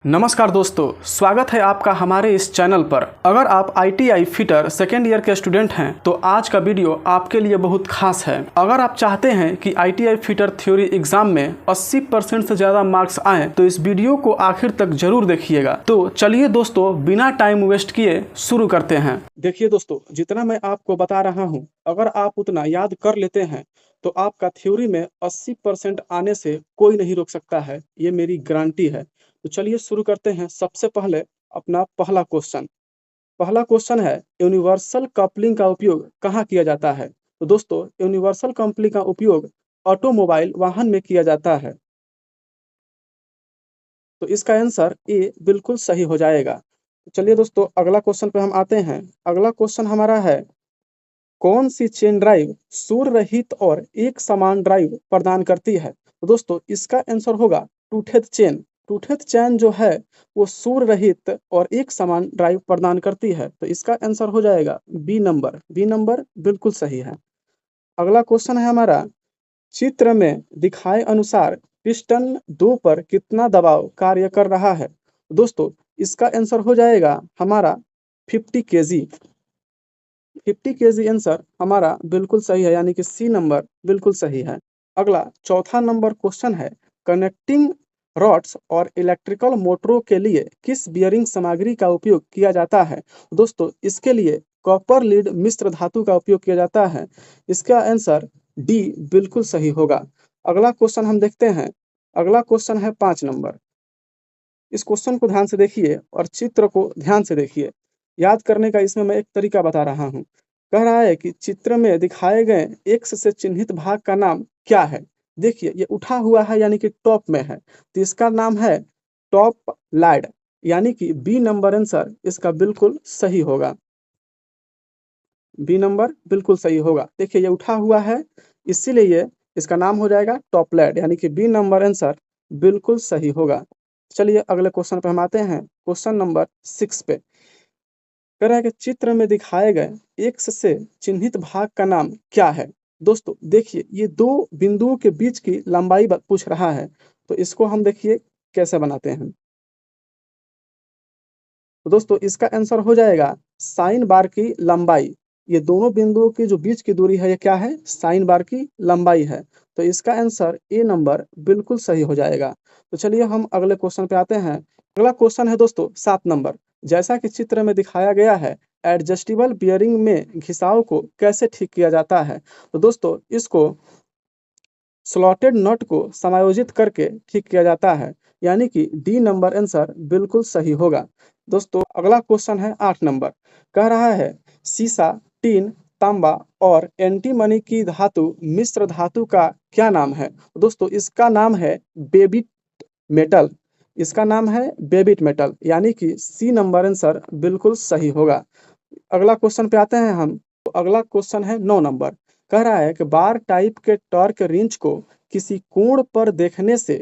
नमस्कार दोस्तों, स्वागत है आपका हमारे इस चैनल पर। अगर आप ITI फिटर सेकेंड ईयर के स्टूडेंट हैं तो आज का वीडियो आपके लिए बहुत खास है। अगर आप चाहते हैं कि ITI फिटर थ्योरी एग्जाम में 80% से ज़्यादा मार्क्स आएँ तो इस वीडियो को आखिर तक जरूर देखिएगा। तो चलिए दोस्तों, बिना टाइम वेस्ट किए शुरू करते हैं। देखिए दोस्तों, जितना मैं आपको बता रहा हूँ, अगर आप उतना याद कर लेते हैं तो आपका थ्योरी में 80% आने से कोई नहीं रोक सकता है। ये मेरी गारंटी है। तो चलिए शुरू करते हैं। सबसे पहले अपना पहला क्वेश्चन है, यूनिवर्सल कपलिंग का उपयोग कहाँ किया जाता है? तो दोस्तों, यूनिवर्सल कपलिंग का उपयोग ऑटोमोबाइल वाहन में किया जाता है। तो इसका आंसर ए बिल्कुल सही हो जाएगा। तो चलिए दोस्तों, अगला क्वेश्चन पे हम आते हैं। अगला क्वेश्चन हमारा है, कौन सी चेन ड्राइव सूर रहित और एक समान ड्राइव प्रदान करती है? तो दोस्तों, इसका आंसर होगा टूथेड चेन। टूथेड चेन जो है वो सूर रहित और एक समान ड्राइव प्रदान करती है। तो इसका आंसर हो जाएगा बी नंबर बिल्कुल सही है। अगला क्वेश्चन है हमारा, चित्र में दिखाए अनुसार पिस्टन 2 पर कितना दबाव कार्य कर रहा है? दोस्तों, इसका आंसर हो जाएगा हमारा 50 केजी। 50 केजी आंसर हमारा बिल्कुल सही है, यानी कि सी नंबर बिल्कुल सही है। अगला चौथा नंबर क्वेश्चन है, कनेक्टिंग रॉड्स और इलेक्ट्रिकल मोटरों के लिए किस बियरिंग सामग्री का उपयोग किया जाता है? दोस्तों, इसके लिए कॉपर लीड मिश्र धातु का उपयोग किया जाता है। इसका आंसर डी बिल्कुल सही होगा। अगला क्वेश्चन हम देखते हैं। अगला क्वेश्चन है 5 नंबर। इस क्वेश्चन को ध्यान से देखिए और चित्र को ध्यान से देखिए। याद करने का इसमें मैं एक तरीका बता रहा हूँ। कह रहा है कि चित्र में दिखाए गए एक्स से चिन्हित भाग का नाम क्या है? देखिए, ये उठा हुआ है यानी कि टॉप में है, तो इसका नाम है टॉप लाइड, यानी कि बी नंबर आंसर इसका बिल्कुल सही होगा। बी नंबर बिल्कुल सही होगा। देखिए, ये उठा हुआ है, इसीलिए ये इसका नाम हो जाएगा टॉप लाइड, यानी कि बी नंबर आंसर बिल्कुल सही होगा। चलिए अगले क्वेश्चन पे हम आते हैं। क्वेश्चन नंबर 6 पे कह रहा है कि चित्र में दिखाए गए एक्स से चिन्हित भाग का नाम क्या है? दोस्तों देखिए, ये दो बिंदुओं के बीच की लंबाई पूछ रहा है। तो इसको हम देखिए कैसे बनाते हैं। तो दोस्तों, इसका आंसर हो जाएगा साइन बार की लंबाई। ये दोनों बिंदुओं की जो बीच की दूरी है, ये क्या है? साइन बार की लंबाई है। तो इसका आंसर ए नंबर बिल्कुल सही हो जाएगा। तो चलिए हम अगले क्वेश्चन पे आते हैं। अगला क्वेश्चन है दोस्तों 7 नंबर। जैसा कि चित्र में दिखाया गया है, एडजस्टेबल बियरिंग में घिसाव को कैसे ठीक किया जाता है? तो दोस्तों, इसको स्लॉटेड नट को समायोजित करके ठीक किया जाता है, यानी कि डी नंबर आंसर बिल्कुल सही होगा। दोस्तों, अगला क्वेश्चन है 8 नंबर। कह रहा है, सीसा, टीन, तांबा और एंटीमनी की धातु मिश्र धातु का क्या नाम है? दोस्तों, इसका नाम है बेबिट मेटल। इसका नाम है बेबिट मेटल, यानी कि सी नंबर आंसर बिल्कुल सही होगा। अगला क्वेश्चन पे आते हैं हम। तो अगला क्वेश्चन है 9 नंबर। कह रहा है कि बार टाइप के टॉर्क रिंच को किसी कोण पर देखने से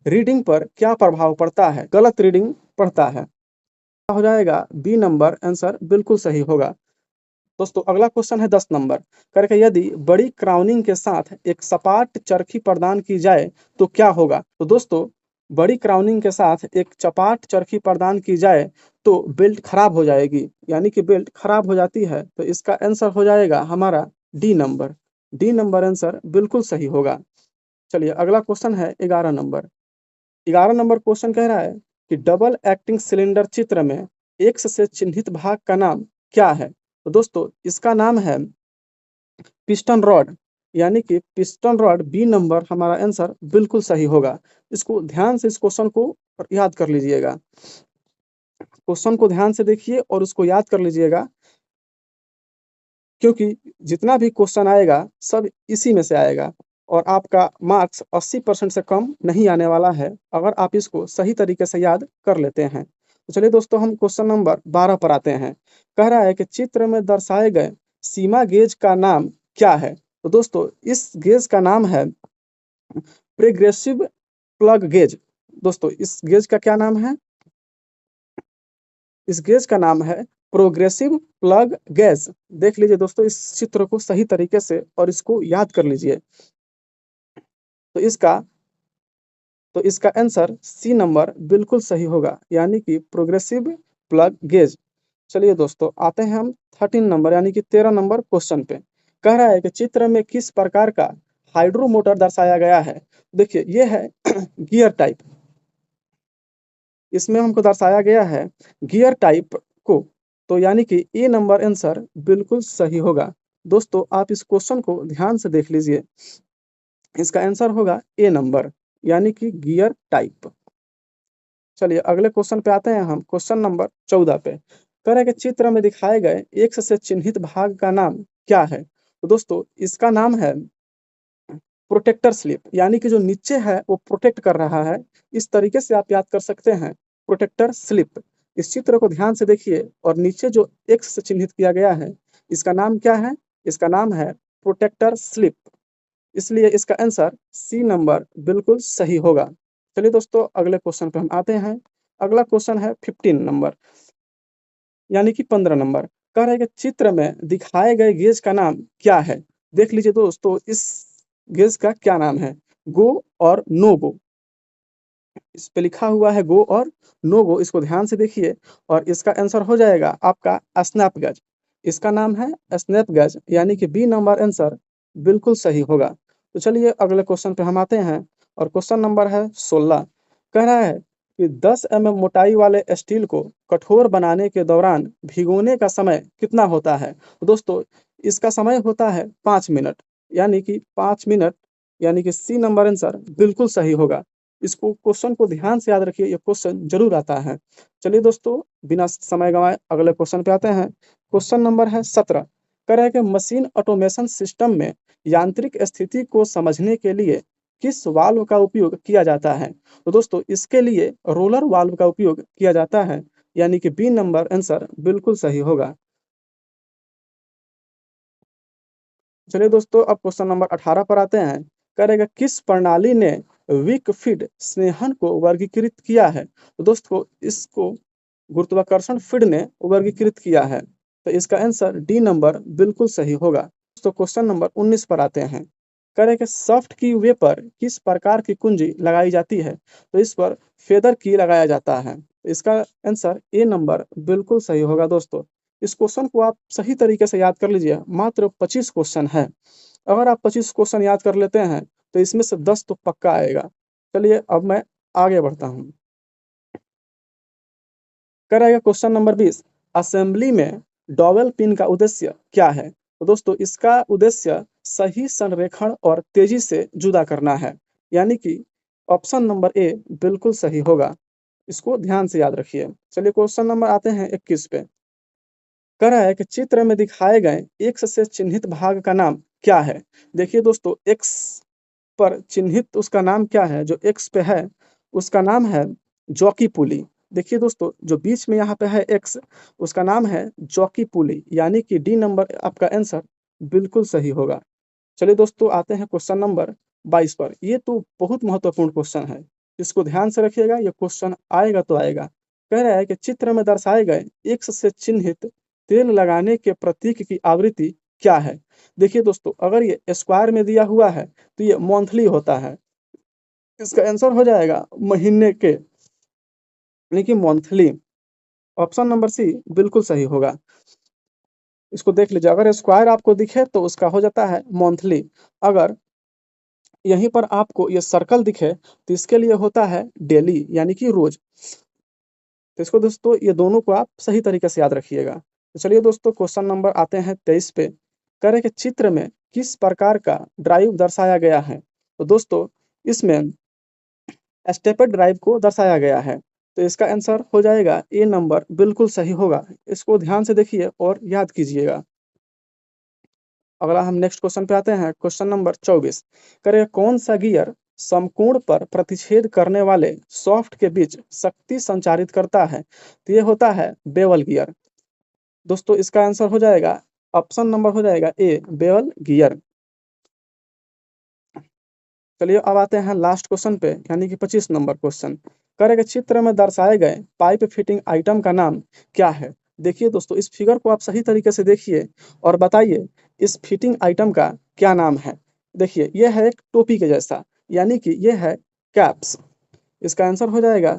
रीडिंग पर क्या प्रभाव पड़ता है? गलत रीडिंग पड़ता है। हो जाएगा बी नंबर आंसर बिल्कुल सही होगा। दोस्तों, अगला क्वेश्चन है 10 नंबर। करके यदि बड़ी क्राउनिंग के साथ एक सपाट चरखी प्रदान की जाए तो क्या होगा? तो दोस्तों, बड़ी क्राउनिंग के साथ एक चपाट चरखी प्रदान की जाए तो बेल्ट खराब हो जाएगी, यानी कि बेल्ट खराब हो जाती है। तो इसका आंसर हो जाएगा हमारा डी नंबर आंसर बिल्कुल सही होगा। चलिए अगला क्वेश्चन है 11 नंबर। 11 नंबर क्वेश्चन कह रहा है कि डबल एक्टिंग सिलेंडर चित्र में एक्स से चिन्हित भाग का नाम क्या है? तो दोस्तों, इसका नाम है पिस्टन रॉड, यानी कि पिस्टन रॉड बी नंबर हमारा आंसर बिल्कुल सही होगा। इसको ध्यान से इस क्वेश्चन को याद कर लीजिएगा। क्वेश्चन को ध्यान से देखिए और उसको याद कर लीजिएगा, क्योंकि जितना भी क्वेश्चन आएगा सब इसी में से आएगा और आपका मार्क्स 80% से कम नहीं आने वाला है, अगर आप इसको सही तरीके से याद कर लेते हैं। तो चलिए दोस्तों, हम क्वेश्चन नंबर 12 पर आते हैं। कह रहा है कि चित्र में दर्शाए गए सीमा गेज का नाम क्या है? तो दोस्तों, इस गेज का नाम है प्रोग्रेसिव प्लग गेज। दोस्तों, इस गेज का क्या नाम है? इस गेज का नाम है प्रोग्रेसिव प्लग गेज। देख लीजिए दोस्तों इस चित्र को सही तरीके से और इसको याद कर लीजिए। तो इसका तो इसका आंसर सी नंबर बिल्कुल सही होगा, यानी कि प्रोग्रेसिव प्लग गेज। चलिए दोस्तों, आते हैं हम 13 नंबर यानी कि 13 नंबर क्वेश्चन पे। कह रहा है कि चित्र में किस प्रकार का हाइड्रो मोटर दर्शाया गया है। देखिए ये है गियर टाइप, इसमें हमको दर्शाया गया है गियर टाइप को, तो यानी कि ए नंबर आंसर बिल्कुल सही होगा। दोस्तों आप इस क्वेश्चन को ध्यान से देख लीजिए, इसका आंसर होगा ए नंबर, यानी कि गियर टाइप। चलिए अगले क्वेश्चन पे आते हैं हम, क्वेश्चन नंबर 14 पे। कह रहे हैं कि चित्र में दिखाए गए एक्स से चिन्हित भाग का नाम क्या है। तो दोस्तों इसका नाम है प्रोटेक्टर स्लिप, यानी कि जो नीचे है वो प्रोटेक्ट कर रहा है। इस तरीके से आप याद कर सकते हैं, प्रोटेक्टर स्लिप। इस चित्र को ध्यान से देखिए और नीचे जो एक्स से चिन्हित किया गया है, इसका नाम क्या है, इसका नाम है प्रोटेक्टर स्लिप। इसलिए इसका आंसर सी नंबर बिल्कुल सही होगा। चलिए दोस्तों अगले क्वेश्चन पे हम आते हैं। अगला क्वेश्चन है 15 नंबर यानी कि 15 नंबर। कह रहे हैं कि चित्र में दिखाए गए गेज का नाम क्या है। देख लीजिए दोस्तों, इस गेज का क्या नाम है, गो और नो गो। इस पे लिखा हुआ है गो और नो गो, इसको ध्यान से देखिए और इसका आंसर हो जाएगा आपका स्नैप गज। इसका नाम है स्नैप गज, यानी कि बी नंबर आंसर बिल्कुल सही होगा। तो चलिए अगले क्वेश्चन पे हम आते हैं और क्वेश्चन नंबर है 16। कह रहा है कि 10 mm मोटाई वाले स्टील को कठोर बनाने के दौरान भिगोने का समय कितना होता है। तो दोस्तों इसका समय होता है 5 मिनट, यानी कि 5 मिनट, यानी कि सी नंबर आंसर बिल्कुल सही होगा। इसको क्वेश्चन को ध्यान से याद रखिए, ये क्वेश्चन जरूर आता है। चलिए दोस्तों बिना समय गंवाए अगले क्वेश्चन पे आते हैं। क्वेश्चन नंबर है 17। कह रहा है कि मशीन ऑटोमेशन सिस्टम में यांत्रिक स्थिति को समझने के लिए किस वाल्व का उपयोग किया जाता है। तो दोस्तों इसके लिए रोलर वाल्व का उपयोग किया जाता है, यानी कि बी नंबर आंसर बिल्कुल सही होगा। चलिए दोस्तों अब क्वेश्चन नंबर 18 पर आते हैं। करेगा किस प्रणाली ने विक फीड स्नेहन को वर्गीकृत किया है। तो दोस्तों इसको गुरुत्वाकर्षण फीड ने वर्गीकृत किया है, तो इसका आंसर डी नंबर बिल्कुल सही होगा। दोस्तों क्वेश्चन नंबर 19 पर आते हैं। करेगा सॉफ्ट की वे पर किस प्रकार की कुंजी लगाई जाती है। तो इस पर फेदर की लगाया जाता है, तो इसका आंसर ए नंबर बिल्कुल सही होगा। दोस्तों इस क्वेश्चन को आप सही तरीके से याद कर लीजिए, मात्र 25 क्वेश्चन है। अगर आप 25 क्वेश्चन याद कर लेते हैं तो इसमें से 10 तो पक्का आएगा। चलिए अब मैं आगे बढ़ता हूँ। करेगा क्वेश्चन नंबर 20, असेंबली में डॉवेल पिन का उद्देश्य क्या है। तो दोस्तों इसका उद्देश्य सही संरेखण और तेजी से जुदा करना है, यानी कि ऑप्शन नंबर ए बिल्कुल सही होगा। इसको ध्यान से याद रखिए। चलिए क्वेश्चन नंबर आते हैं 21 पे। कह रहा है कि चित्र में दिखाए गए एक्स से चिन्हित भाग का नाम क्या है। देखिए दोस्तों एक्स पर चिन्हित उसका नाम क्या है, जो एक्स पे है उसका नाम है जॉकी पुली। देखिए दोस्तों जो बीच में यहाँ पे है एक्स, उसका नाम है जॉकी पुली, यानी कि डी नंबर आपका आंसर बिल्कुल सही होगा। चलिए दोस्तों आते हैं क्वेश्चन नंबर 22 पर। ये तो बहुत महत्वपूर्ण क्वेश्चन है, इसको ध्यान से रखिएगा, ये क्वेश्चन आएगा तो आएगा। कह रहा है कि चित्र में दर्शाए गए एक्स से चिन्हित तेल लगाने के प्रतीक की आवृत्ति क्या है। देखिए दोस्तों अगर ये स्क्वायर में दिया हुआ है तो ये मंथली होता है, इसका आंसर हो जाएगा महीने के, यानी कि मंथली। ऑप्शन नंबर सी बिल्कुल सही होगा। इसको देख लीजिए, अगर स्क्वायर आपको दिखे तो उसका हो जाता है मंथली। अगर यहीं पर आपको ये सर्कल दिखे तो इसके लिए होता है डेली, यानी कि रोज। तो इसको दोस्तों ये दोनों को आप सही तरीके से याद रखिएगा। तो चलिए दोस्तों क्वेश्चन नंबर आते हैं 23 पे। कह रहे कि चित्र में किस प्रकार का ड्राइव दर्शाया गया है। तो दोस्तों इसमें स्टेपर ड्राइव को दर्शाया गया है, तो इसका आंसर हो जाएगा ए नंबर बिल्कुल सही होगा। इसको ध्यान से देखिए और याद कीजिएगा। अगला हम नेक्स्ट क्वेश्चन पे आते हैं, क्वेश्चन नंबर 24। करें कौन सा गियर समकोण पर प्रतिच्छेद करने वाले सॉफ्ट के बीच शक्ति संचारित करता है। तो ये होता है बेवल गियर। दोस्तों इसका आंसर हो जाएगा, ऑप्शन नंबर हो जाएगा ए बेवल गियर। चलिए अब आते हैं लास्ट क्वेश्चन पे, यानी कि 25 नंबर क्वेश्चन। करें कि चित्र में दर्शाए गए पाइप फिटिंग आइटम का नाम क्या है। देखिए दोस्तों इस फिगर को आप सही तरीके से देखिए और बताइए इस फिटिंग आइटम का क्या नाम है। देखिए यह है एक टोपी के जैसा, यानी कि यह है कैप्स। इसका आंसर हो जाएगा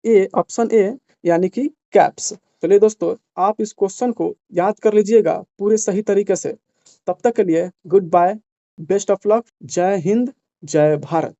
ए, ऑप्शन ए, यानी कि कैप्स। चलिए दोस्तों, आप इस क्वेश्चन को याद कर लीजिएगा पूरे सही तरीके से। तब तक के लिए goodbye, best of luck, जय हिंद, जय भारत।